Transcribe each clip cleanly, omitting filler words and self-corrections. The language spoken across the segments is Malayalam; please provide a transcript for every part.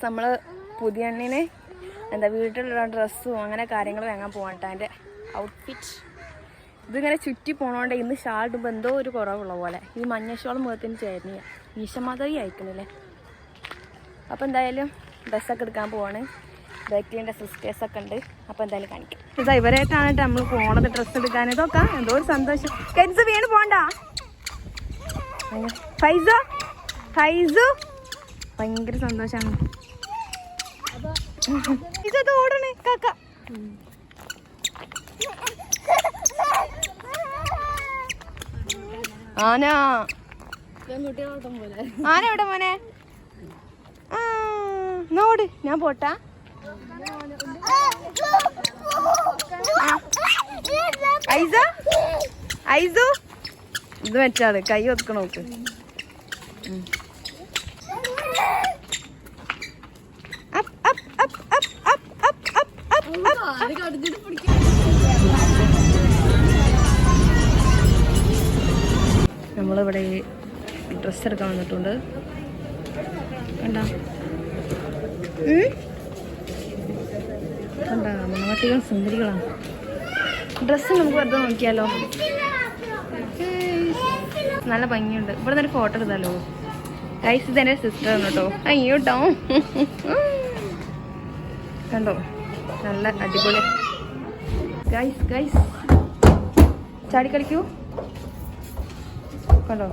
നമ്മൾ പുതിയ എണ്ണിന് എന്താ വീട്ടിലുള്ള ഡ്രസ്സും അങ്ങനെ കാര്യങ്ങൾ വാങ്ങാൻ പോകട്ടെ. അതിൻ്റെ ഔട്ട്ഫിറ്റ് ഇതിങ്ങനെ ചുറ്റി പോകണോണ്ട് ഇന്ന് ഷാൾ ഇടുമ്പോൾ എന്തോ ഒരു കുറവുള്ള പോലെ. ഈ മഞ്ഞ ഷോൾ മുഖത്തിന് ചേരുന്നില്ല, ഈശമാധവി അയക്കുന്നില്ലേ. അപ്പോൾ എന്തായാലും ഡ്രസ്സൊക്കെ എടുക്കാൻ പോവാണ്. ബാക്കിലിൻ്റെ സിസ്റ്റേഴ്സൊക്കെ ഉണ്ട്. അപ്പോൾ എന്തായാലും കാണിക്കാം. ഇതാ ഇവരായിട്ടാണ് നമ്മൾ പോണത് ഡ്രസ്സ് എടുക്കാൻ. ഇതൊക്കെ എന്തോ ഒരു സന്തോഷം. കെൻസ് വീണ് പോകണ്ട. ഫൈസോ ഫൈസു ഭയങ്കര സന്തോഷമാണ്. ഇതത് ഓടണേ കാക്ക. ആന ആന എവിടെ മോനെ? നോട് ഞാൻ പോട്ടാ. ഐസ ഐസു ഇത് വെച്ചാണ് കൈ ഒതുക്കണ നോക്ക്. നമ്മളിവിടെ ഡ്രസ്സ് എടുക്കാൻ വന്നിട്ടുണ്ട്. കണ്ടാ കണ്ടാ മണവാട്ടികൾ സുന്ദരികളാണ്. ഡ്രസ്സ് നമുക്ക് വെറുതെ നോക്കിയാലോ, നല്ല ഭംഗിയുണ്ട്. ഇവിടെ നിന്ന് ഒരു ഫോട്ടോ എടുത്താലോ ഗൈസ്. ഇതെൻ്റെ സിസ്റ്റർ ആണ് കേട്ടോ. അയ്യോട്ടോ കണ്ടോ നല്ല അടിപൊളി. ഗൈസ് ഗൈസ് ചാടി കളിക്കൂ കണ്ടോ.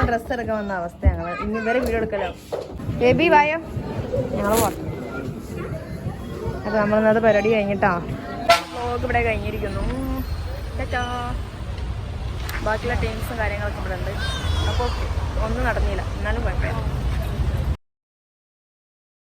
ഡ്രസ്സ് എടുക്കാൻ വന്ന അവസ്ഥ ഞങ്ങൾ ഇനി ഇവരെ വീഡിയോ എടുക്കലോ. ബേബി വായോ ഞങ്ങൾ പോകാം. അപ്പോൾ നമ്മളിന്നത് പരിപാടി കഴിഞ്ഞിട്ടാ വ്ലോഗ് ഇവിടെ കഴിഞ്ഞിരിക്കുന്നു. ടാറ്റാ. ബാക്കിയുള്ള ടീംസും കാര്യങ്ങളൊക്കെ ഇവിടെ ഉണ്ട്. അപ്പോൾ ഒന്നും നടന്നില്ല, എന്നാലും കുഴപ്പമില്ല.